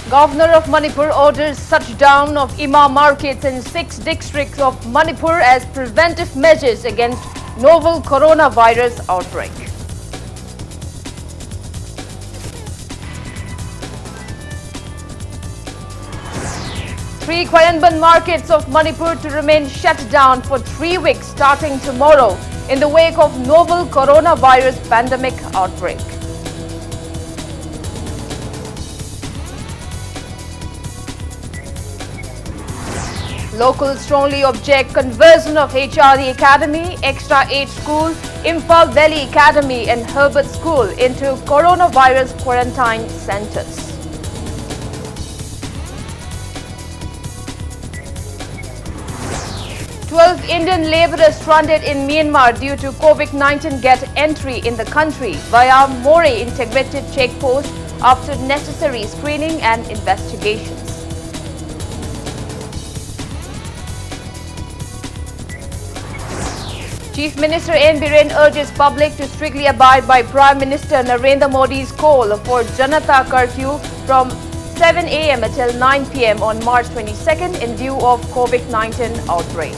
Governor of Manipur orders shutdown of Ima markets in 6 districts of Manipur as preventive measures against novel coronavirus outbreak. Three Kwayanban markets of Manipur to remain shut down for 3 weeks starting tomorrow in the wake of novel coronavirus pandemic outbreak. Locals strongly object conversion of HRD Academy, Extra Age School, Imphal Valley Academy and Herbert School into coronavirus quarantine centers. Twelve Indian laborers stranded in Myanmar due to COVID-19 get entry in the country via More integrated checkpost after necessary screening and investigations. Chief Minister N. Biren urges public to strictly abide by Prime Minister Narendra Modi's call for Janata curfew from 7 a.m. until 9 p.m. on March 22nd in view of COVID-19 outbreak.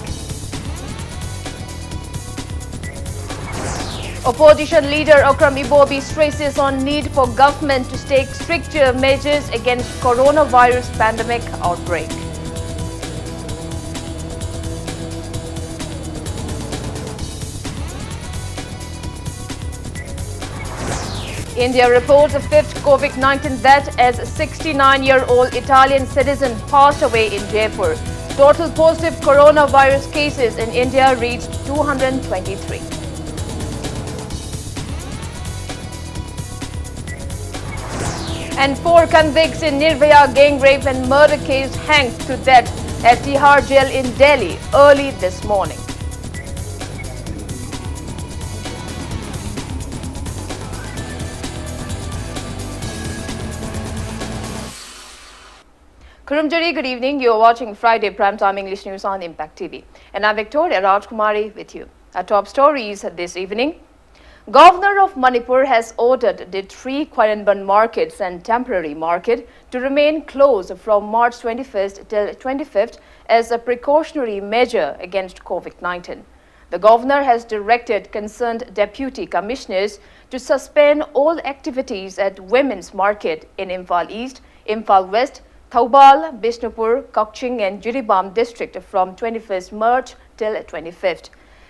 Opposition leader Okram Ibobi stresses on need for government to take stricter measures against coronavirus pandemic outbreak. India reports a fifth COVID-19 death as a 69-year-old Italian citizen passed away in Jaipur. Total positive coronavirus cases in India reached 223. And 4 convicts in Nirbhaya gang rape and murder case hanged to death at Tihar jail in Delhi early this morning. Kurumjari, good evening. You are watching Friday Primetime English News on Impact TV. And I'm Victoria Rajkumari with you. Our top stories this evening. Governor of Manipur has ordered the 3 Kwayanban markets and temporary market to remain closed from March 21st till 25th as a precautionary measure against COVID-19. The governor has directed concerned deputy commissioners to suspend all activities at Women's Market in Imphal East, Imphal West, Thoubal, Bishnupur, Kokching and Jiribam district from 21st March till 25th.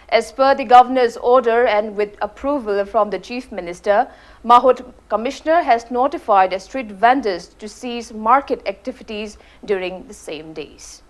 As per the governor's order and with approval from the chief minister, Mahut commissioner has notified street vendors to cease market activities during the same days.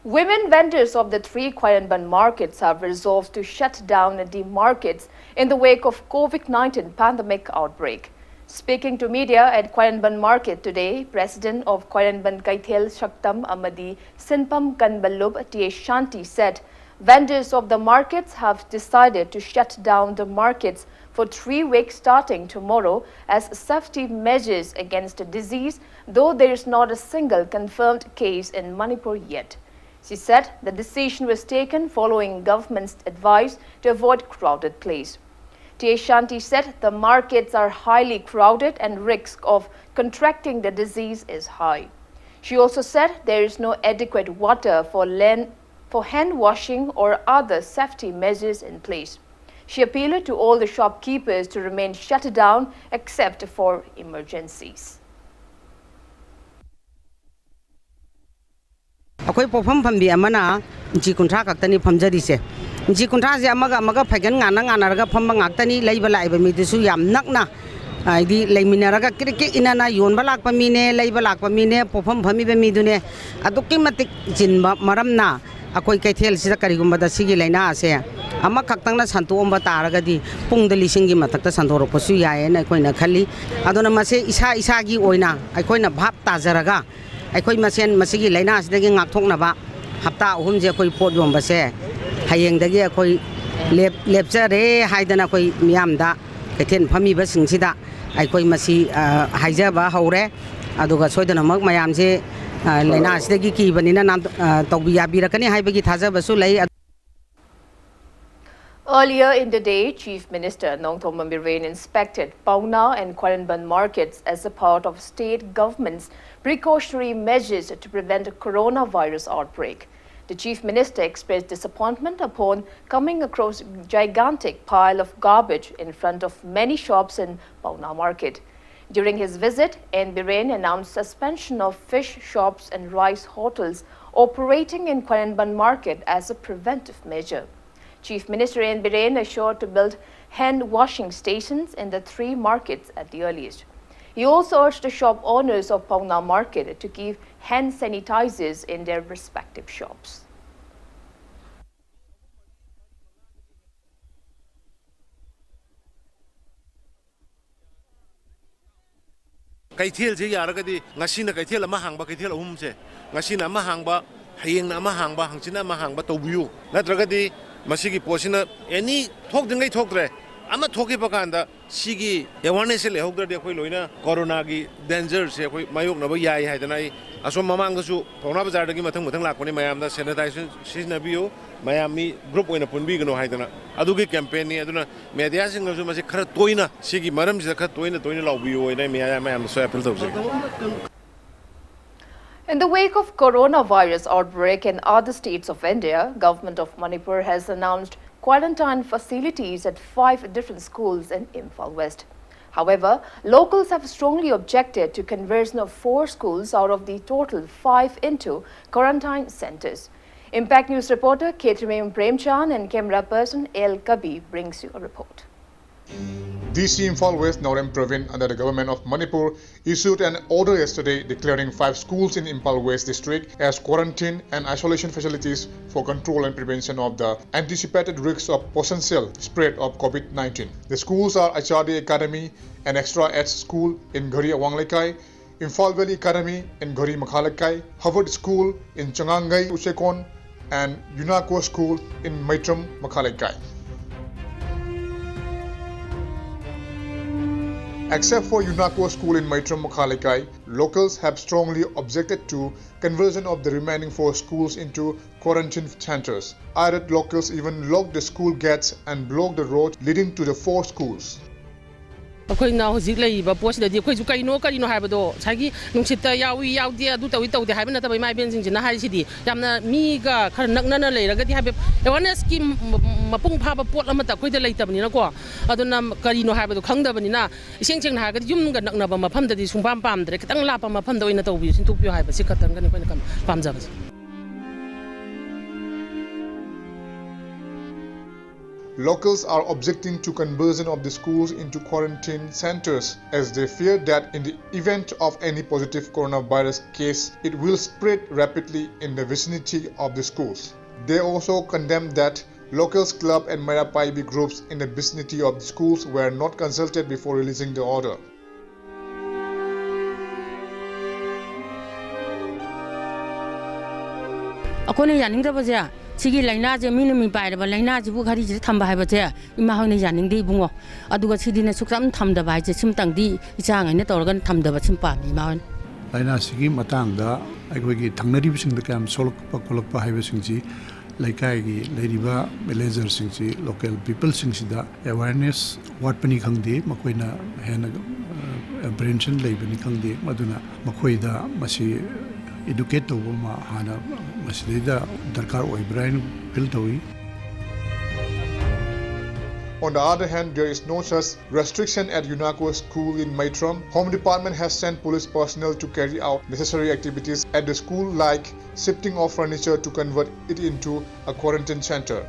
Women vendors of the 3 Kwayanban markets have resolved to shut down the markets in the wake of COVID-19 pandemic outbreak. Speaking to media at Kwayanban Market today, President of Kwayanban Kaithel Shaktam Amadi Sinpam Kanbalub T. Shanti said vendors of the markets have decided to shut down the markets for 3 weeks starting tomorrow as safety measures against the disease, though there is not a single confirmed case in Manipur yet. She said the decision was taken following government's advice to avoid crowded place. T. Shanti said the markets are highly crowded and risk of contracting the disease is high. She also said there is no adequate water for hand washing or other safety measures in place. She appealed to all the shopkeepers to remain shut down except for emergencies. Akoi pofam phambi amana ji kuntra kaktani phamjari se ji kuntra se amaga phagan ngana raga phamba ngaktani leiba laiba mi disu yam nakna di leiminaraga kirike inana yonba lakpa mi ne leiba lakpa mi ne pofam phami be mi dune adukki matik jinba maramna akoi kaithel sida karigumba da sigi leina ase ama kaktangna santomba taragadi pungda lisingi matakta santorok pasu yae na koina khali adona mase isa gi oina akoina bhap tajaraga Aikoi masen masigi laina asidagi ngakthoknaba hapta ahum je koi pot yombase hayengdagi akoi lepchare haidana koi miyamda kaithen phami ba singsida aikoi masi haijaba haure aduga soidana mak mayam je laina sidagi kibanina nam tawbi yabirakani haibagi thajabasu lei. Earlier in the day, Chief Minister Nongthom Mambiren inspected Pauna and Kwaranban markets as a part of state government's precautionary measures to prevent a coronavirus outbreak. The Chief Minister expressed disappointment upon coming across a gigantic pile of garbage in front of many shops in Pauna market. During his visit, N. Biren announced suspension of fish shops and rice hotels operating in Kwaranban market as a preventive measure. Chief Minister N. Biren assured to build hand washing stations in the 3 markets at the earliest. He also urged the shop owners of Pauna market to keep hand sanitizers in their respective shops. Kaithil je yaragadi ngasina kaithil ama hangba kaithil ahum se ngasina ama hangba hayengna ama hangba hangchina ama hangba tobiu natragadi masigi posina any thok dingai thokre ama thoki pakanda sigi awareness le hokdra khoi loina corona gi danger se khoi mayok na ba yai haidana ai asom mamang su Pauna bazar dagi mathang mathang lakoni mayam da sanitization sisnabiyo mayami group oina punbi gano haidana adugi campaign ni aduna media sing su masi khara toina sigi maram ji khara toina laubiyo oina mayam so appeal tawse. In the wake of coronavirus outbreak in other states of India, government of Manipur has announced quarantine facilities at 5 different schools in Imphal West. However, locals have strongly objected to conversion of 4 schools out of the total 5 into quarantine centers. Impact News reporter Ketrimayum Premchan and camera person El Kabi brings you a report. DC Imphal West Northern Province under the government of Manipur issued an order yesterday declaring 5 schools in Imphal West district as quarantine and isolation facilities for control and prevention of the anticipated risks of potential spread of COVID-19. The schools are HRD Academy and Extra Ed School in Ghari Awanglekai, Imphal Valley Academy in Ghari Makhalekai, Harvard School in Changangai Usekon, and UNACO School in Maitram Makhalekai. Except for UNACO School in Maitram Makhalekai, locals have strongly objected to conversion of the remaining 4 schools into quarantine centers. Irate locals even locked the school gates and blocked the road leading to the 4 schools. ꯑꯩꯈꯣꯏꯅ ꯍꯧꯖꯤꯛ ꯂꯩꯔꯤꯕ ꯄꯣꯠꯁꯤꯗꯗꯤ ꯑꯩꯈꯣꯏꯁꯨ ꯀꯔꯤꯅꯣ ꯍꯥꯏꯕꯗꯣ ꯉꯁꯥꯏꯒꯤ ꯅꯨꯡꯁꯤꯠꯇ ꯌꯥꯎꯏ ꯌꯥꯎꯗꯦ ꯑꯗꯨ ꯇꯧꯗꯦ ꯍꯥꯏꯕ ꯅꯠꯇꯕ ꯏꯃꯥ ꯏꯕꯦꯟꯁꯤꯡꯁꯤꯅ ꯍꯥꯏꯔꯤꯁꯤꯗꯤ ꯌꯥꯝꯅ ꯃꯤꯒ ꯈꯔ ꯅꯛꯅꯅ ꯂꯩꯔꯒꯗꯤ ꯍꯥꯏꯕ ꯑꯦꯋꯥꯔꯅꯦꯁꯀꯤ ꯃꯄꯨꯡ ꯐꯥꯕ ꯄꯣꯠ ꯑꯃꯠꯇ ꯑꯩꯈꯣꯏꯗ ꯂꯩꯇꯕꯅꯤꯅꯀꯣ ꯑꯗꯨꯅ ꯀꯔꯤꯅꯣ ꯍꯥꯏꯕꯗꯣ ꯈꯪꯗꯕꯅꯤꯅ ꯏꯁꯦꯡ ꯁꯦꯡꯅ ꯍꯥꯏꯔꯒꯗꯤ ꯌꯨꯝꯒ ꯅꯛꯅꯕ ꯃꯐꯝꯗꯗꯤ ꯁꯨꯡꯄꯥꯝ ꯄꯥꯝꯗ꯭ꯔꯦ ꯈꯤꯇꯪ ꯂꯥꯞꯄ ꯃꯐꯝꯗ ꯑꯣꯏꯅ ꯇꯧꯕꯤꯌꯨ ꯁꯤꯟꯇꯣꯛꯄꯤꯌꯨ ꯍꯥꯏꯕꯁꯤ ꯈꯛꯇꯪꯒꯅꯤ ꯑꯩꯈꯣꯏꯅ ꯄꯥꯝꯖꯕꯁꯦ. Locals are objecting to conversion of the schools into quarantine centers as they fear that in the event of any positive coronavirus case, it will spread rapidly in the vicinity of the schools. They also condemn that locals club and Marapaibi groups in the vicinity of the schools were not consulted before releasing the order. ꯑꯩꯈꯣꯏꯅ ꯌꯥꯅꯤꯡꯗꯕꯁꯦ ꯁꯤꯒꯤ ꯂꯩꯅꯥꯁꯦ ꯃꯤꯅ ꯃꯤ ꯄꯥꯏꯔꯕ ꯂꯩꯅꯥꯁꯤꯕꯨ ꯘꯔꯤꯁꯤꯗ ꯊꯝꯕ ꯍꯥꯏꯕꯁꯦ ꯏꯃꯥ ꯍꯣꯏꯅ ꯌꯥꯅꯤꯡꯗꯦ ꯏꯕꯨꯡꯉꯣ ꯑꯗꯨꯒ ꯁꯤꯗꯤꯅ ꯁꯨꯛꯇꯝ ꯊꯝꯗꯕ ꯍꯥꯏꯁꯦ ꯁꯤꯃꯇꯪꯗꯤ ꯏꯆꯥꯉꯩꯅ ꯇꯧꯔꯒ ꯊꯝꯗꯕ ꯁꯤꯝ ꯄꯥꯝꯃꯤ ꯏꯃꯥ ꯍꯣꯏꯅ. ꯂꯩꯅꯥꯁꯤꯒꯤ ꯃꯇꯥꯡꯗ ꯑꯩꯈꯣꯏꯒꯤ ꯊꯪꯅꯔꯤꯕꯁꯤꯡꯗ ꯀꯌꯥꯝ ꯁꯣꯛꯂꯛꯄ ꯈꯣꯠꯂꯛꯄ ꯍꯥꯏꯕꯁꯤꯡꯁꯤ ꯂꯩꯀꯥꯏꯒꯤ ꯂꯩꯔꯤꯕ ꯚꯤꯂꯦꯖꯔꯁꯤꯡꯁꯤ ꯂꯣꯀꯦꯜ ꯄꯤꯄꯜꯁꯤꯡꯁꯤꯗ ꯑꯦꯋꯥꯔꯅꯦꯁ ꯋꯥꯠꯄꯅꯤ ꯈꯪꯗꯦ ꯃꯈꯣꯏꯅ ꯍꯦꯟꯅ ꯑꯦꯄ꯭ꯔꯦꯟꯁꯟ ꯂꯩꯕꯅꯤ ꯈꯪꯗꯦ ꯃꯗꯨꯅ ꯃꯈꯣꯏꯗ ꯃꯁꯤ educate tawba ma hana masidida darkar oibra haina feel tawi. On the other hand, there is no such restriction at UNACO school in Maitram. Home Department has sent police personnel to carry out necessary activities at the school like shifting of furniture to convert it into a quarantine center.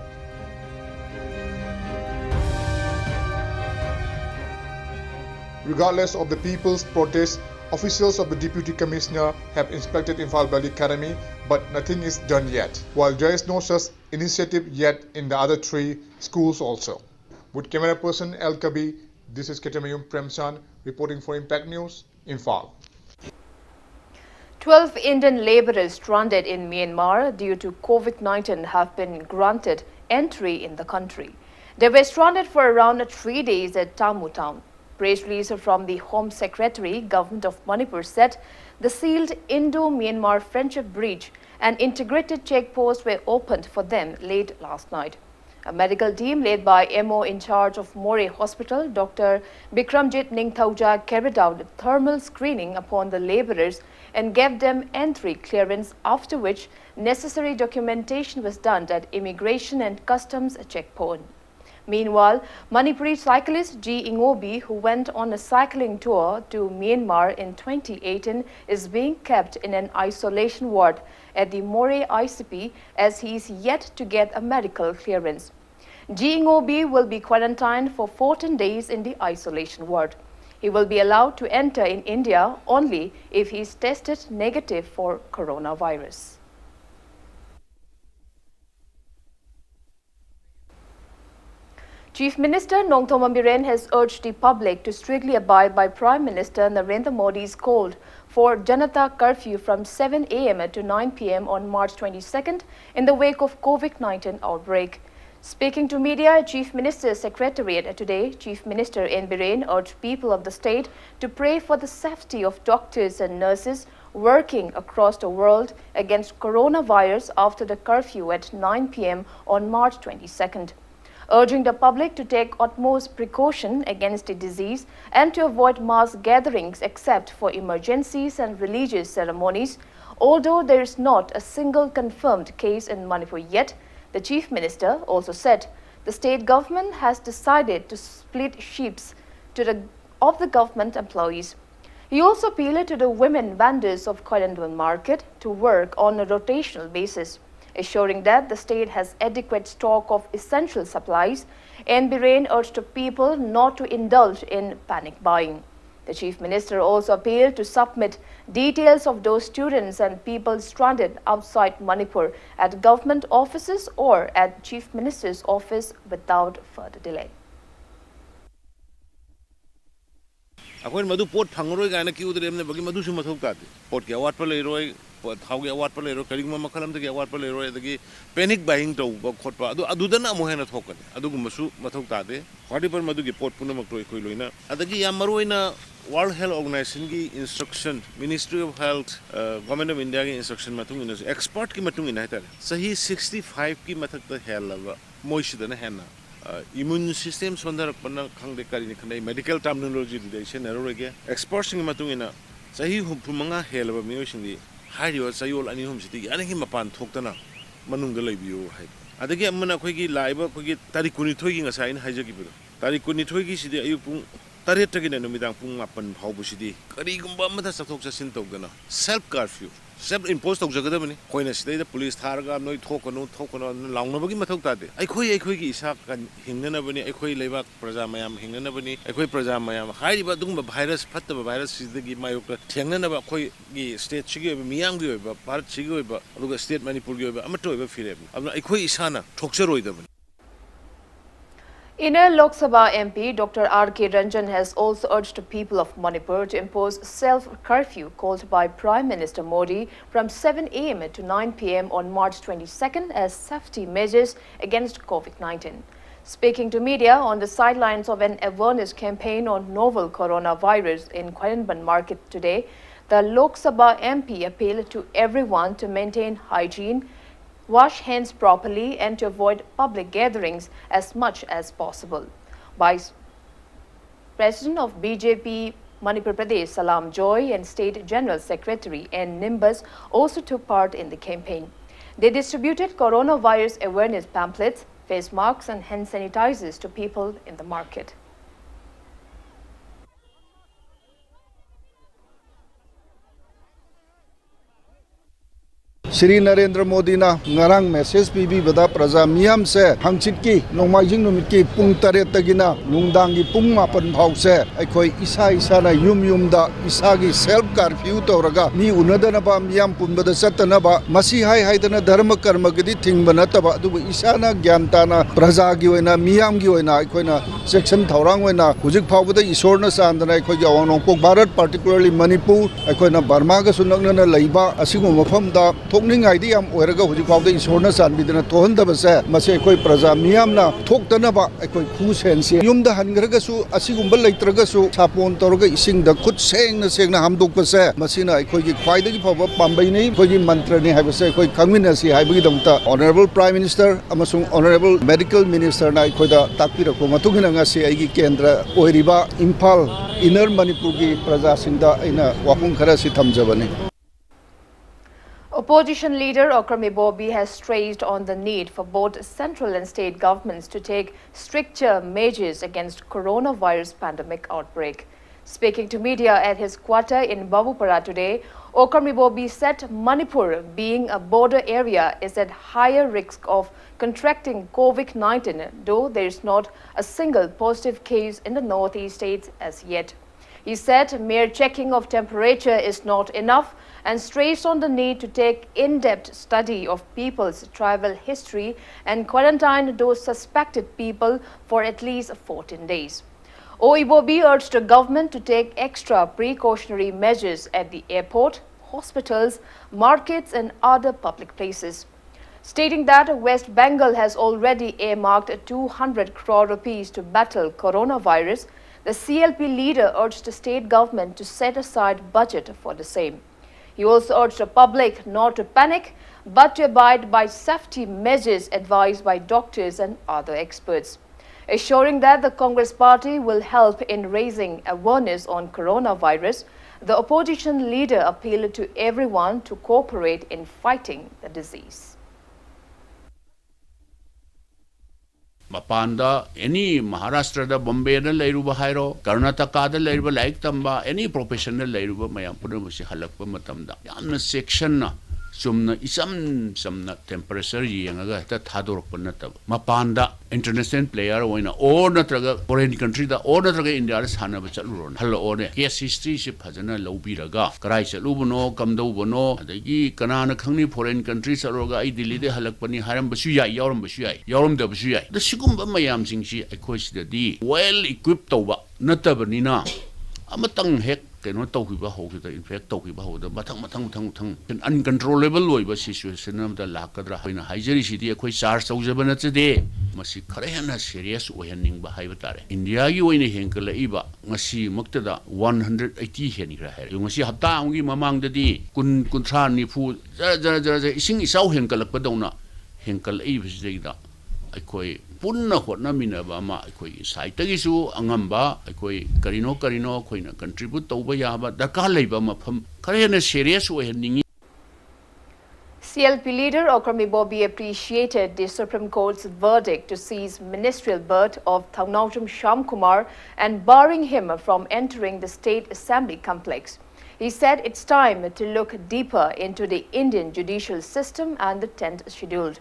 Regardless of the people's protest, officials of the Deputy Commissioner have inspected Imphal Valley Academy, but nothing is done yet, while there is no such initiative yet in the other 3 schools also. With camera person El Kabi, this is Ketrimayum Premchan reporting for Impact News, Imphal. 12 Indian laborers stranded in Myanmar due to COVID-19 have been granted entry in the country. They were stranded for around 3 days at Tamu town. Press release from the Home Secretary, Government of Manipur said the sealed Indo-Myanmar Friendship Bridge and integrated checkposts were opened for them late last night. A medical team led by MO in charge of Moreh Hospital, Dr. Bikramjit Ningthauja, carried out thermal screening upon the laborers and gave them entry clearance, after which necessary documentation was done at Immigration and Customs checkpoint. Meanwhile, Manipuri cyclist G. Ingobi, who went on a cycling tour to Myanmar in 2018, is being kept in an isolation ward at the Moreh ICP as he is yet to get a medical clearance. G. Ingobi will be quarantined for 14 days in the isolation ward. He will be allowed to enter in India only if he is tested negative for coronavirus. Chief Minister Nongthom Biren has urged the public to strictly abide by Prime Minister Narendra Modi's call for Janata curfew from 7 a.m. to 9 p.m. on March 22nd in the wake of COVID-19 outbreak. Speaking to media, Chief Minister's Secretariat today, Chief Minister N. Biren urged people of the state to pray for the safety of doctors and nurses working across the world against coronavirus after the curfew at 9 p.m. on March 22nd. Urging the public to take utmost precaution against the disease and to avoid mass gatherings except for emergencies and religious ceremonies. Although there is not a single confirmed case in Manipur yet, the Chief Minister also said the state government has decided to split shifts of the government employees. He also appealed to the women vendors of Koyandwan market to work on a rotational basis, assuring that the state has adequate stock of essential supplies, and Biren urged the people not to indulge in panic buying. The Chief Minister also appealed to submit details of those students and people stranded outside Manipur at government offices or at Chief Minister's office without further delay. अखोन Madhu pot फंगरोय गाना की उधर हमने बगी मधु सुमा थोक ताते pot के award पर ले रोय थाव के अवार्ड पर ले रोय करिंग मखल हम के अवार्ड पर ले रोय दगी पैनिक बाइंग तो खोट पा अदुदना मोहेना थोकन अदुगु मसु मथोक ताते खाडी पर मधु के पोट पुन मक्रोय खोय लोइना अदगी या मरोइना वर्ल्ड हेल्थ ऑर्गेनाइजेशन की instruction ministry of health government of India की इंस्ट्रक्शन मतुंग इन एक्सपर्ट की मतुंग इन हाइतारे सही 65 की मथक त हेलवा मोइसिदना हेना immune system sondarapana khangde karini khanai medical terminology didation eroge experts sing matungina sahi humanga helaba miyosindi hariwa sayol ani hum siti ani hi mapan thoktana manungda leibiyo hai adagi amana khoigi laiba khoigi tarikuni thoigi ngasai in haijagi bu tarikuni thoigi sidi ayupung taret tagina numidang pung mapan phaubu sidi kari gumba amada sathok sasin togdana self curfew self imposed togjagadabani khoina sidai police tharga noi thokono laungnabagi mathok tade ai khoi gi isa kan hingnanabani ai khoi leibak praja mayam hingnanabani ai khoi praja mayam hairiba dungba virus fattaba virus sidagi mayokta thengnanaba khoi gi state chigi miyam gi oiba bharat chigi oiba aduga state manipur gi oiba amato oiba fireb abna ai khoi isana thokcharoidabani. Inner Lok Sabha MP Dr. R.K. Ranjan has also urged the people of Manipur to impose self-curfew called by Prime Minister Modi from 7 a.m. to 9 p.m. on March 22nd as safety measures against COVID-19. Speaking to media on the sidelines of an awareness campaign on novel coronavirus in Koyandwan market today, the Lok Sabha MP appealed to everyone to maintain hygiene, wash hands properly and to avoid public gatherings as much as possible. Vice President of BJP Manipur Pradesh Salam Joy and State General Secretary N. Nimbus also took part in the campaign. They distributed coronavirus awareness pamphlets, face masks and hand sanitizers to people in the market. Shri Narendra Modi na ngarang message PB bada praja miyam se hangchit ki nongmaijing numit ki pung taret tagina nungdang gi pung mapan phau se aikhoi isa na yum da isa gi self curfew toraga mi unadana ba miyam punbada satana ba masi hai dana dharma karma gidi thingbana taba du isa na gyanta na praja gi oina miyam gi oina aikhoi na section thorang oina hujik phau bada isor na sandana aikhoi gi awang nongpok Bharat particularly Manipur aikhoi na Burma ga sunakna na leiba asigu mafam da थोकनिंगाइदि याम ओइरगा हुजि फावदे इसोरना सानबिदना थोहनदबसे मसे अखोय प्रजा मियामना थोक्तनबा अखोय खु सेंसि युमदा हनग्रगसु असिगुंबा लेत्रगसु सापोन तोरगा इसिंगदा खुद सेंगना हामदोकपसे मसिना अखोयगी ख्वाइदगी फावबा पाम्बैनि अखोयगी मंत्रनि हाइबसे अखोय खंगमिनसि हाइबगी दमता ऑनरेबल प्राइम मिनिस्टर अमसुंग ऑनरेबल मेडिकल मिनिस्टर ना अखोयदा ताकपिरको मतुगिना ngasi aigi kendra oiriba Imphal inner Manipur gi praja singda aina wafung khara si thamjabani. Opposition leader Okrami Bobby has stressed on the need for both central and state governments to take stricter measures against coronavirus pandemic outbreak. Speaking to media at his quarter in Babupara today, Okrami Bobby said Manipur, being a border area, is at higher risk of contracting COVID-19, though there is not a single positive case in the northeast states as yet. He said mere checking of temperature is not enough and stressed on the need to take in-depth study of people's travel history and quarantine those suspected people for at least 14 days. Oibobi urged the government to take extra precautionary measures at the airport, hospitals, markets and other public places. Stating that West Bengal has already earmarked 200 crore rupees to battle coronavirus, the CLP leader urged the state government to set aside budget for the same. He also urged the public not to panic, but to abide by safety measures advised by doctors and other experts. Assuring that the Congress party will help in raising awareness on coronavirus, the opposition leader appealed to everyone to cooperate in fighting the disease. Mapanda, any Maharashtra, Bombay, Lairuba Hairo, Karnataka, the Lairuba like Tamba, any professional Lairuba Mayapunamusi Halakpa Matamda. Yamna section sumna isam samna temperature yanga ta thador panata. Mapanda, international player, when or natraga foreign country, the order India is Hanabachalur. Hello, order. Yes, history ship has a low biraga. Karaisa Lubono, Kamdobono, the Yi Kanana Kani foreign countries Saroga, I delete Halakpani Haram Basuya, Yoram Basuya, Yoram the Basuya. The Shikumba Mayam Singshi, I question the well equipped over, Natabanina. Amatang heck cannot talk about how to in fact talk about the Matang an uncontrollable way situation of the Lakadra in a Hijeri city, a quite SARS Ozabanat today. Masi Karayana serious waning Bahavatare. India, you in a Henkala Iba, Masi Muktada 180 Henry. You must see Haptangi among the day, Kuntrani food, sing is out Henkala Padona, Henkal Eves Zeda. Aikoi punna hotna minaba ma aikoi saitagisu angamba aikoi karino koina contribute tauba yaba darkar leiba mafam karena serious oheningi. CLP leader Okrami Bobby appreciated the Supreme Court's verdict to seize ministerial bird of Thaunautam Sham Kumar and barring him from entering the State Assembly complex. He said it's time to look deeper into the Indian judicial system and the 10th schedule.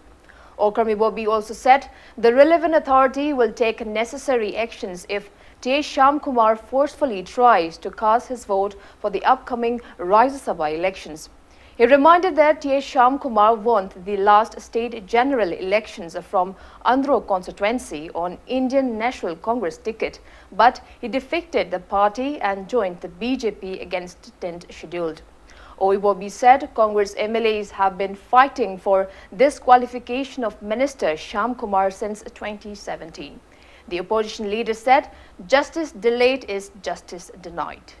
Okrami Bobby also said the relevant authority will take necessary actions if T. Sham Kumar forcefully tries to cast his vote for the upcoming Rajya Sabha elections. He reminded that T. Sham Kumar won the last state general elections from Andhra constituency on Indian National Congress ticket, but he defected the party and joined the BJP against 10th scheduled. Oibobi said Congress MLAs have been fighting for disqualification of Minister Sham Kumar since 2017. The opposition leader said justice delayed is justice denied.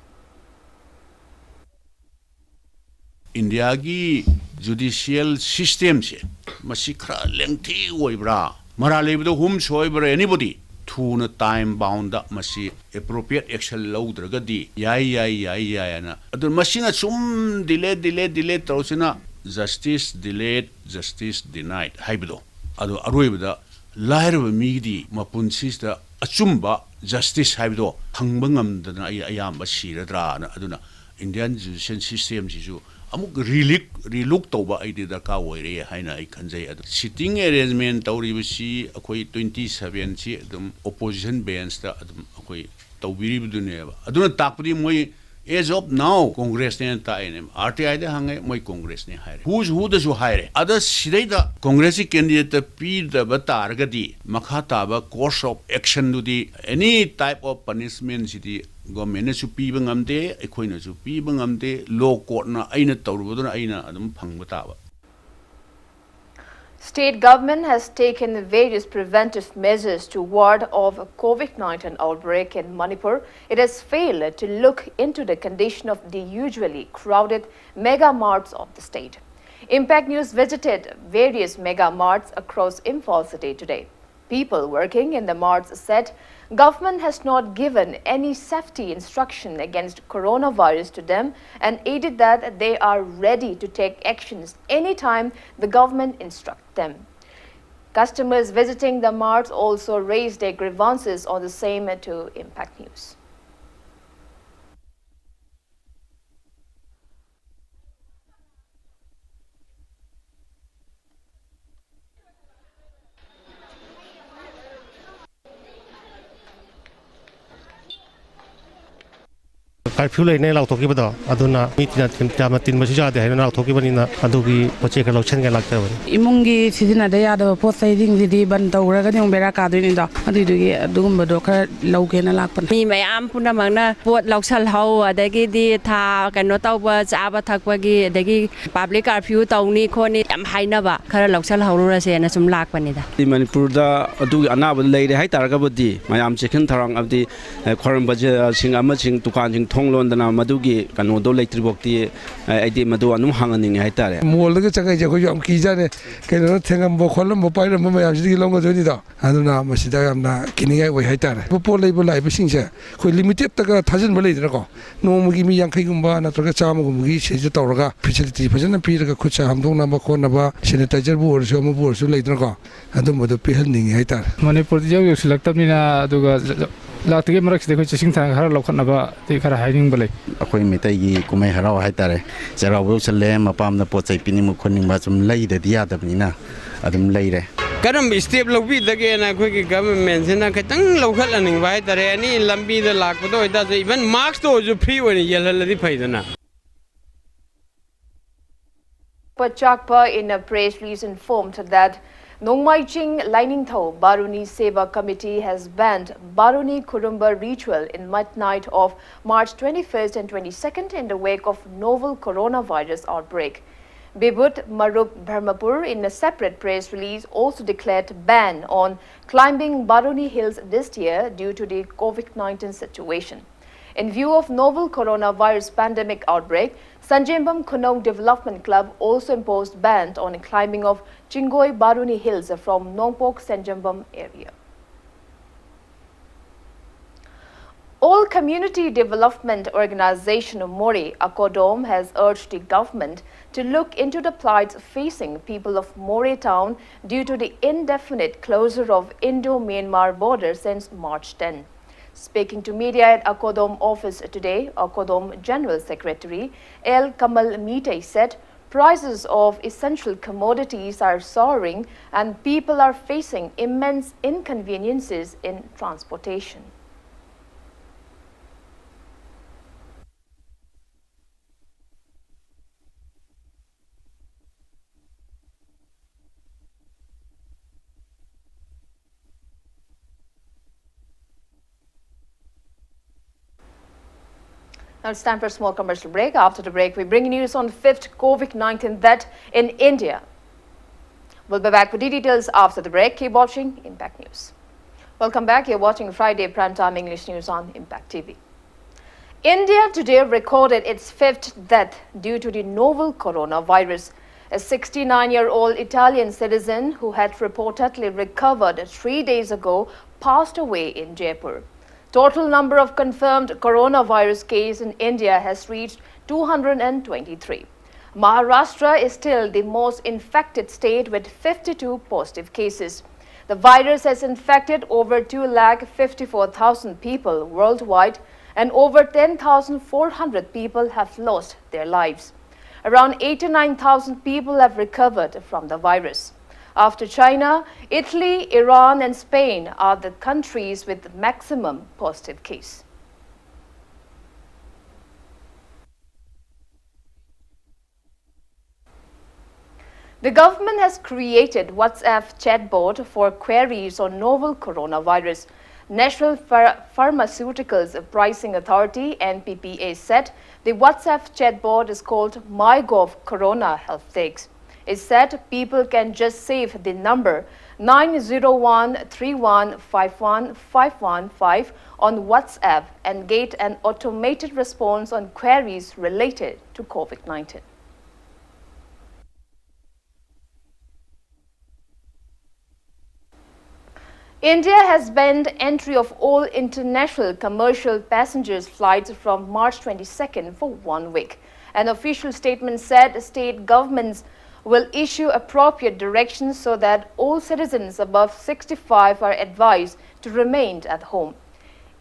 India gi judicial system se masikra lengthy oibra maralebdo hum soibra anybody thuna time bound masi appropriate action lawdragadi yai na adu masina sum delay tawsina justice delayed justice denied haibdo adu aroibda lairba migdi mapunsista achumba justice haibdo hangba ngamdana ayamba siradra aduna Indian judicial system jisu amuk relook tauba aidi darka oire haina I khanjai adu sitting arrangement tauribasi akoi 27 si adum opposition bench ta adum akoi taubiribdune aduna takpri moi as of now Congress ne ta inem RTI de hangai moi Congress ne haire who the so haire ada sidai da Congress candidate p the batargadi makhata ba course of action do the any type of punishment city government su pi bangamde ekhoina su pi bangamde law court na aina tawrubaduna aina adum phangba taba State government has taken various preventive measures to ward off a COVID-19 outbreak in Manipur. It has failed to look into the condition of the usually crowded mega marts of the state. Impact News visited various mega marts across Imphal city today. People working in the marts said government has not given any safety instruction against coronavirus to them and added that they are ready to take actions anytime the government instructs them. Customers visiting the marts also raised their grievances on the same to Impact News. Curfew lay nay lau thoki bado aduna mitina jama tin masi jade hai na thoki bani na adugi poche ka lochen ga lakta bani imungi sidina da ya da po sai ding di ban tawra ga nyong bera ka do ni da adugi adugum do kha lau ke na lakpan mi mayam puna mangna pot loksal hau adagi di tha kano tawba chaba thakwa gi adagi public curfew tawni khoni yam haina ba khara loksal haurura se na sum lakpani da Manipur da adugi anaba leire hai tar ga bodi mayam chekhin tharang abdi khoram baje sing ama sing tukan sing londana madugi kanu do electric bokti aidi madu anum hanganing hai tare mol ga chagai je ko yam ki jane keno thengam bo kholam bo pai ram ma yam ji longa joni da aduna masida yamna kiningai wai hai tare bo po leibo lai bising se khoi limited ta ga thajin ba leidra ko no mugi mi yang khai gumba na to ga chama gumgi se je tawra facility phajana pi ga khucha hamdong na ba ko na ba sanitizer bu or so mo bu or so leidra ko adum bo pe hal ning hai tare Manipur ji yo select ni na aduga laktige marak se ko chasing thang har lokhan ba ti khara hiding balai akoi mitai gi kumai harau hai tare charaw bu challe mapam na pochai pini mu khoning ba chum lai da dia da ni na adum lai re karam step lobi dage na khoi gi government se na khatang lokhat aning ba hai tare ani lambi da lak do da even marks to ju free one yelal di phaidana Pachakpa in a press release informed that Nongmaiching Lining Tho Baruni Seva Committee has banned Baruni Kurumba ritual in midnight of March 21st and 22nd in the wake of novel coronavirus outbreak. Bibut Marup Brahmapur in a separate press release also declared ban on climbing Baruni Hills this year due to the COVID-19 situation. In view of novel coronavirus pandemic outbreak, Sanjembam Kunong Development Club also imposed ban on climbing of Chingoi Baruni Hills from Nongpok Sanjembam area. All Community Development Organization Mori Akodom has urged the government to look into the plight facing people of Mori town due to the indefinite closure of Indo-Myanmar border since March 10. Speaking to media at Akodom office today, Akodom General Secretary El Kamal Mitay said prices of essential commodities are soaring and people are facing immense inconveniences in transportation. Now it's time for a small commercial break. After the break, we bring you news on 5th COVID-19 death in India. We'll be back with details after the break. Keep watching Impact News. Welcome back. You're watching Friday Primetime English News on Impact TV. India today recorded its 5th death due to the novel coronavirus. A 69-year-old Italian citizen who had reportedly recovered 3 days ago passed away in Jaipur. Total number of confirmed coronavirus cases in India has reached 223. Maharashtra is still the most infected state with 52 positive cases. The virus has infected over 254,000 people worldwide and over 10,400 people have lost their lives. Around 89,000 people have recovered from the virus. After China, Italy, Iran and Spain are the countries with maximum positive case. The government has created WhatsApp chatbot for queries on novel coronavirus. National Pharmaceuticals Pricing Authority (NPPA) said the WhatsApp chatbot is called MyGov Corona Health Takes. It said people can just save the number 901-3151-515 on WhatsApp and get an automated response on queries related to COVID-19. India has banned entry of all international commercial passengers flights from March 22nd for 1 week. An official statement said state governments will issue appropriate directions so that all citizens above 65 are advised to remain at home.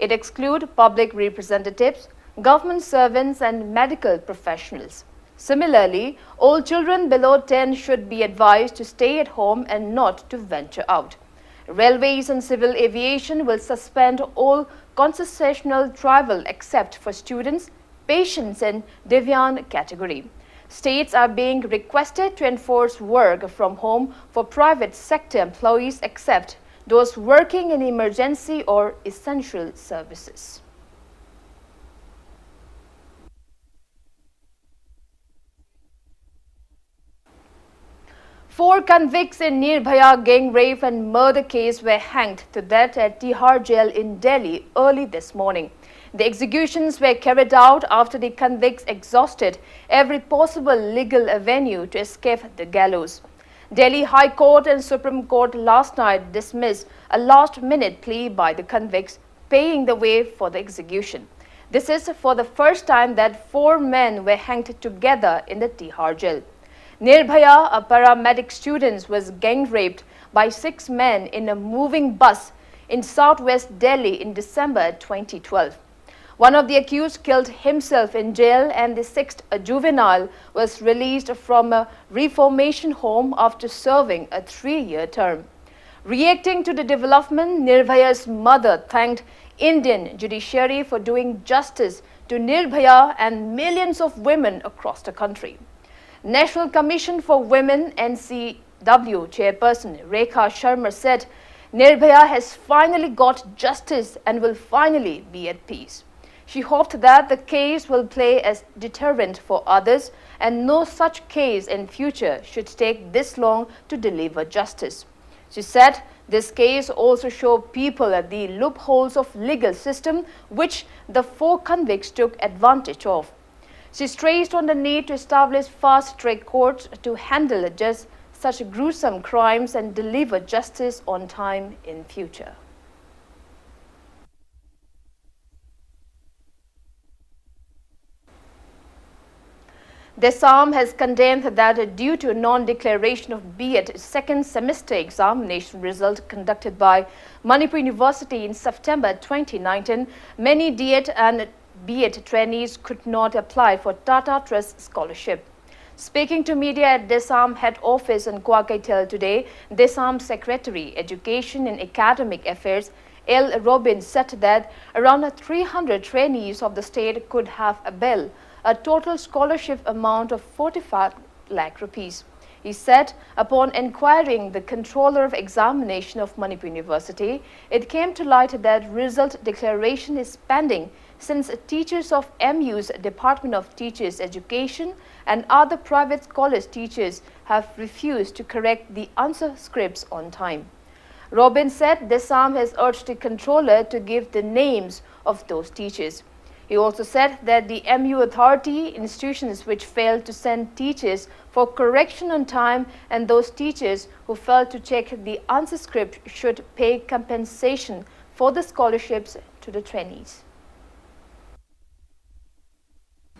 It excludes public representatives, government servants and medical professionals. Similarly, all children below 10 should be advised to stay at home and not to venture out. Railways and civil aviation will suspend all concessional travel except for students, patients and Divyang category. States are being requested to enforce work from home for private sector employees except those working in emergency or essential services. 4 convicts in Nirbhaya gang rape and murder case were hanged to death at Tihar jail in Delhi early this morning. The executions were carried out after the convicts exhausted every possible legal avenue to escape the gallows. Delhi High Court and Supreme Court last night dismissed a last-minute plea by the convicts, paving the way for the execution. This is for the first time that 4 men were hanged together in the Tihar jail. Nirbhaya, a paramedic student, was gang raped by 6 men in a moving bus in southwest Delhi in December 2012. One of the accused killed himself in jail and the 6th, a juvenile, was released from a reformation home after serving a 3-year term. Reacting to the development, Nirbhaya's mother thanked Indian judiciary for doing justice to Nirbhaya and millions of women across the country. National Commission for Women NCW chairperson Rekha Sharma said Nirbhaya has finally got justice and will finally be at peace. She hoped that the case will play as deterrent for others and no such case in future should take this long to deliver justice. She said this case also showed people at the loopholes of legal system which the 4 convicts took advantage of. She stressed on the need to establish fast-track courts to handle just such gruesome crimes and deliver justice on time in future. Desam has condemned that due to non-declaration of B.Ed second semester examination result conducted by Manipur University in September 2019, many D.Ed and B.Ed trainees could not apply for Tata Trust scholarship. Speaking to media at Desam head office in Kwakaitel today, Desam Secretary, Education and Academic Affairs, L. Robin, said that around 300 trainees of the state could have availed a total scholarship amount of 45 lakh rupees. He said, upon inquiring the controller of examination of Manipur University, it came to light that result declaration is pending since teachers of MU's Department of Teachers Education and other private college teachers have refused to correct the answer scripts on time. Robin said Desam has urged the controller to give the names of those teachers. He also said that the MU authority, institutions which failed to send teachers for correction on time and those teachers who failed to check the answer script should pay compensation for the scholarships to the trainees.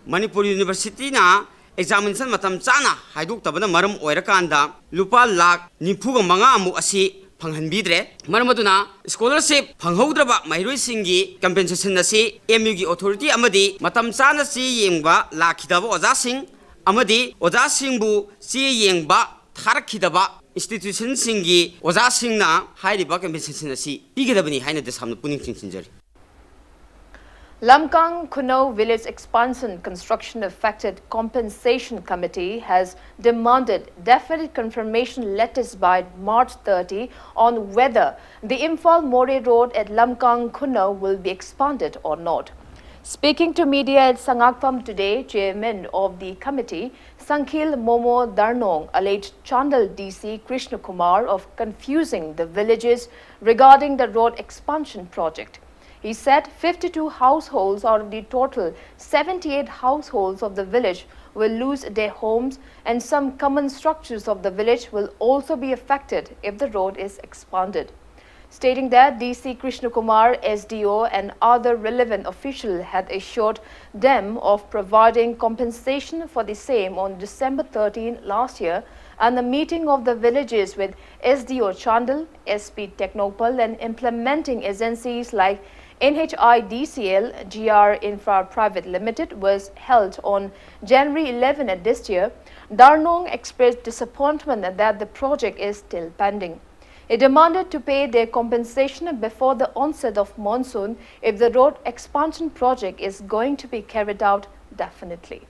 Manipur University na examination matam chana haiduk tabana maram oirakanda lupa lakh nifuga manga amu asi phanghanbidre maram scholarship phanghodraba mairoi singi compensation asi MU gi authority amadi matam chana chi yengba lakhidaba oja sing amadi oja singbu chi yengba tharakhidaba institution singi oja singna hairiba compensation asi pigedabani haina desamna puning chingchinjari. Lamkang Kuno Village Expansion Construction Affected Compensation Committee has demanded definite confirmation letters by March 30 on whether the Imphal More Road at Lamkang Kuno will be expanded or not. Speaking to media at Sangakpam today, chairman of the committee Sankhil Momo Darnong alleged Chandal DC Krishna Kumar of confusing the villages regarding the road expansion project. He said 52 households out of the total 78 households of the village will lose their homes, and some common structures of the village will also be affected if the road is expanded. Stating that DC Krishna Kumar, SDO and other relevant officials had assured them of providing compensation for the same on December 13 last year, and the meeting of the villages with SDO Chandal, SP Technopal and implementing agencies like NHIDCL, GR Infra Private Limited was held on January 11 at this year. Darnong expressed disappointment that the project is still pending. It demanded to pay their compensation before the onset of monsoon if the road expansion project is going to be carried out definitely.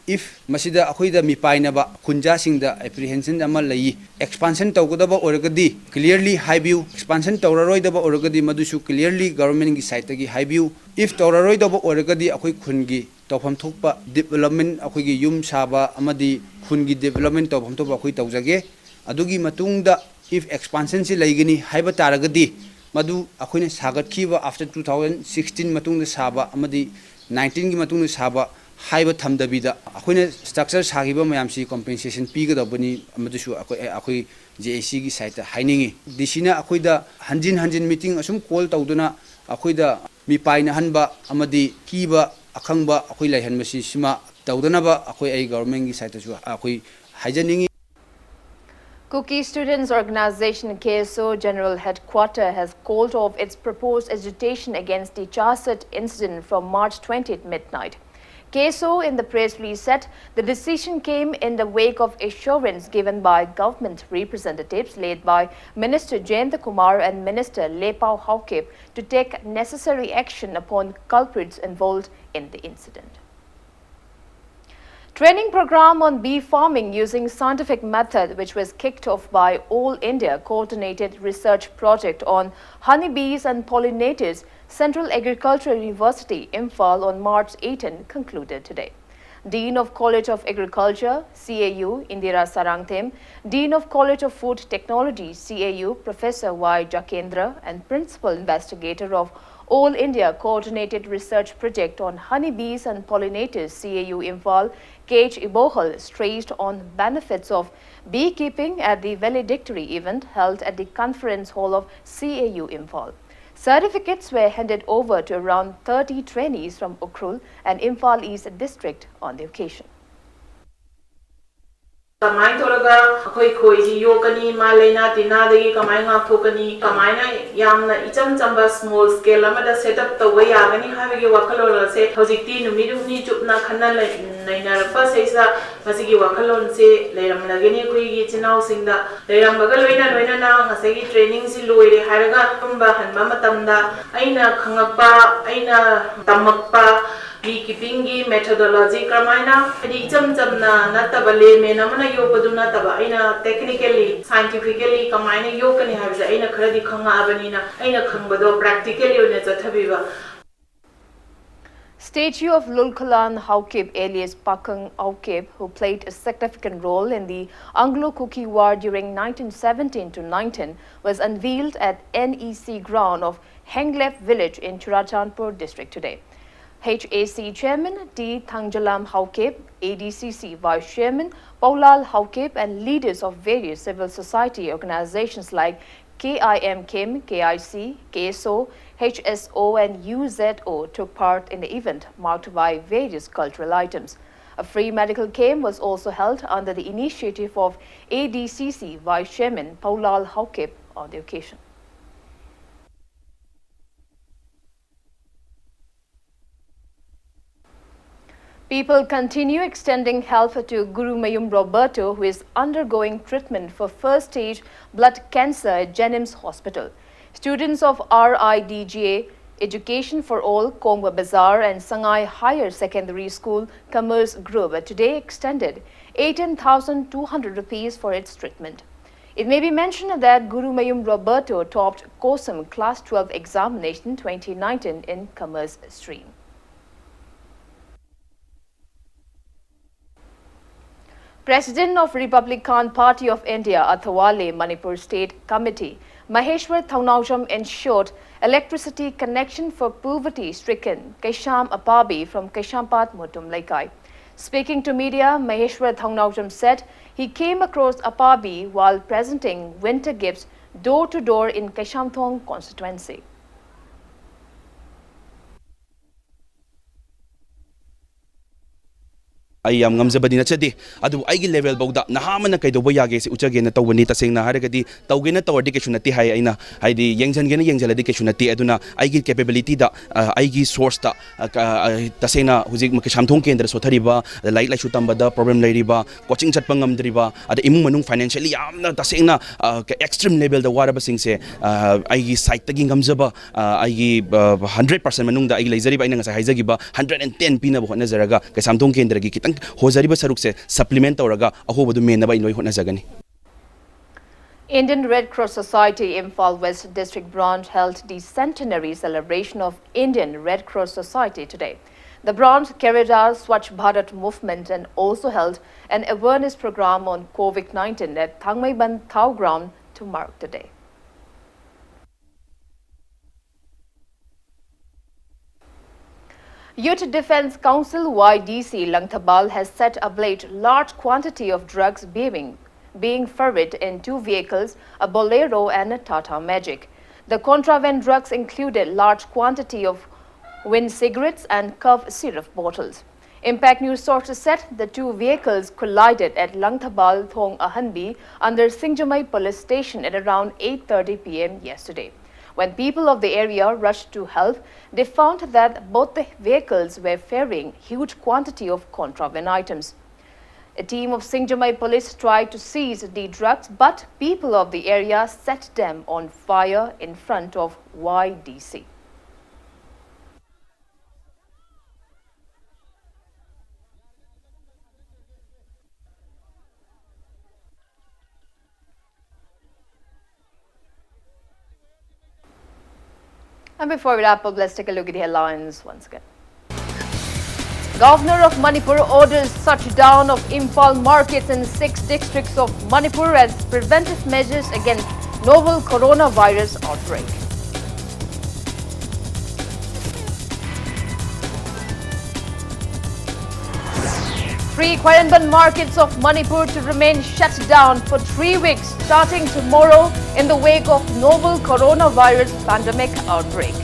If Masida Akuida Mipainaba, Kunja Singda, apprehension Amalai, expansion Togodaba Oragadi, clearly high view, expansion Toraroidaba Oragadi Madushu, clearly government Saitagi high view. If Toraroidaba Oragadi Akui Kungi, Topam Topa, development Akuigi Yum Saba, Amadi, Kungi development Topam Topa Kuitazage, Adugi Matunda, if expansion Silagini, Hybataragadi, Madu Akuina Sagat Kiva after 2016 Matunda Saba, Amadi 19 Matunda Saba. Haiba Tamdabida, Aquina structure Sagiba Mayamsi compensation Pigadabani, Amadushu, Akui, JAC site, Heiningi. Dishina Akuida, Hanjin meeting, Asum call Tauduna, Akuida, Mipaina Hanba, Amadi, Kiba, Akangba, Aquila Hanmasi, Shima, Taudanaba, Akui government site, Akui, Hygienic. Kuki Students Organization KSO General Headquarters has called off its proposed agitation against the Chasat incident from March 20th midnight. KSO in the press release said the decision came in the wake of assurance given by government representatives led by Minister Jayanta Kumar and Minister Lepao Haukip to take necessary action upon culprits involved in the incident. Training program on bee farming using scientific method, which was kicked off by All India Coordinated Research Project on honeybees and pollinators, Central Agricultural University, Imphal on March 18 concluded today. Dean of College of Agriculture, CAU, Indira Sarangthem, Dean of College of Food Technology, CAU, Professor Y. Jakendra, and Principal Investigator of All India Coordinated Research Project on Honeybees and Pollinators, CAU Imphal, KH Ibohal, stressed on benefits of beekeeping at the valedictory event held at the Conference Hall of CAU Imphal. Certificates were handed over to around 30 trainees from Ukhrul and Imphal East District on the occasion. Kamai toraga akoi khoiji yokani malena tinadagi kamai nga thokani kamaina yamna icham chamba small scale amada setup tawai yagani habigi wakalol se hojikti numidumni chupna khanna nainarpa seisa masigi wakalon se leiramlageni khoigi chinau singda leirambaga loina na ngasagi training si loire haraga tumba hanba matamda aina khangakpa aina tamakpa beekeeping methodology kramaina adi chamna nataba leme namana yopaduna taba aina technically scientifically kamaina yokani habja aina kharadi khanga abanina aina khangbado practically one chathabiba. Statue of Lulkalan Haukip alias Pakang Haukip, who played a significant role in the Anglo-Kuki War during 1917 to 19, was unveiled at NEC ground of Henglef village in Churachandpur district today. HAC Chairman D. Thangjalam Haukip, ADCC Vice Chairman Paulal Haukip, and leaders of various civil society organizations like KIM Kim, KIC, KSO, HSO and UZO took part in the event, marked by various cultural items. A free medical camp was also held under the initiative of ADCC Vice Chairman Paulal Haukip on the occasion. People continue extending help to Guru Mayum Roberto, who is undergoing treatment for first-stage blood cancer at Jennings Hospital. Students of RIDGA, Education for All, Kongwa Bazaar and Sangai Higher Secondary School Commerce Group today extended 18,200 rupees for its treatment. It may be mentioned that Guru Mayum Roberto topped COSM Class 12 examination 2019 in Commerce stream. President of Republican Party of India, Athawale Manipur State Committee, Maheshwar Thaunawjam ensured electricity connection for poverty-stricken Kaisham Apabi from Kaishampat Mutum Laikai. Speaking to media, Maheshwar Thaunawjam said he came across Apabi while presenting winter gifts door-to-door in Kaishamthong constituency. I am ngamjabadi na chadi adu aigi level bauda nahamana kaidoba yage se uchage na tawani tasengna haragadi tawgena tawadi keshunati hai aina haidi yengjangena yengjaladi keshunati aduna aigi capability da aigi source da tasena hujik makishamthong kendra sothariba light la shutamba da problem lairiba coaching chatpa ngamdriba ada imung manung financially yamna tasena extreme level da waraba singse aigi site tagi ngamjaba aigi 100% manung da aigi leizariba ina ngasa haijagiba 110 pina bo nazaraga kasamthong kendra gi Indian Red Cross Society Imphal West District Branch held the centenary celebration of Indian Red Cross Society today. The branch carried out Swachh Bharat movement and also held an awareness program on COVID-19 at Thangmaiban Thau ground to mark the day. Youth Defence Council YDC Langthabal has set ablaze large quantity of drugs being ferried in two vehicles, a Bolero and a Tata Magic. The contraband drugs included large quantity of wind cigarettes and cough syrup bottles. Impact News sources said the two vehicles collided at Langthabal Thong Ahanbi under Singjamai police station at around 8:30 p.m. yesterday. When people of the area rushed to help, they found that both the vehicles were ferrying huge quantity of contraband items. A team of Singjamai police tried to seize the drugs, but people of the area set them on fire in front of YDC. And before we wrap up, let's take a look at the headlines once again. Governor of Manipur orders shutdown of Imphal markets in 6 districts of Manipur as preventive measures against novel coronavirus outbreak. Three Kwayanban markets of Manipur to remain shut down for 3 weeks starting tomorrow in the wake of novel coronavirus pandemic outbreak.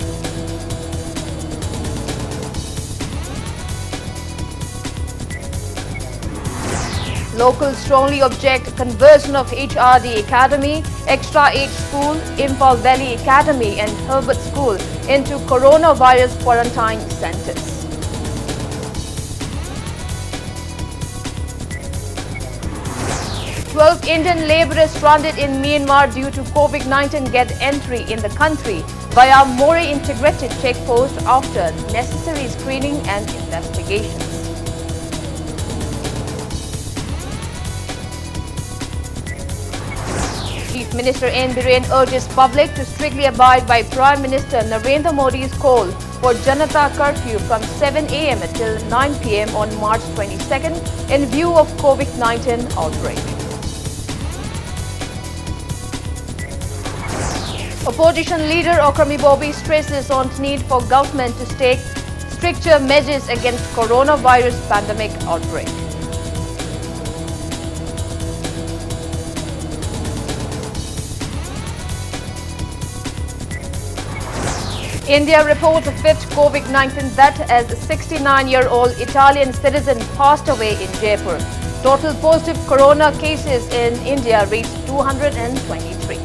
Locals strongly object conversion of HRD Academy, Extra Age School, Imphal Valley Academy and Herbert School into coronavirus quarantine centers. 12 Indian laborers stranded in Myanmar due to COVID-19 get entry in the country via Mori integrated checkpost after necessary screening and investigations. Chief Minister N. Biren urges public to strictly abide by Prime Minister Narendra Modi's call for Janata curfew from 7 a.m. until 9 p.m. on March 22nd in view of COVID-19 outbreak. Opposition leader Okrami Bobby stresses on need for government to take stricter measures against coronavirus pandemic outbreak. India reports a fifth COVID-19 death as a 69-year-old Italian citizen passed away in Jaipur. Total positive corona cases in India reached 223.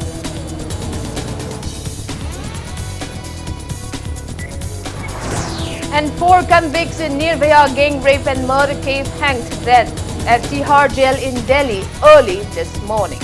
And 4 convicts in Nirbhaya gang rape and murder case hanged to death at Tihar jail in Delhi early this morning.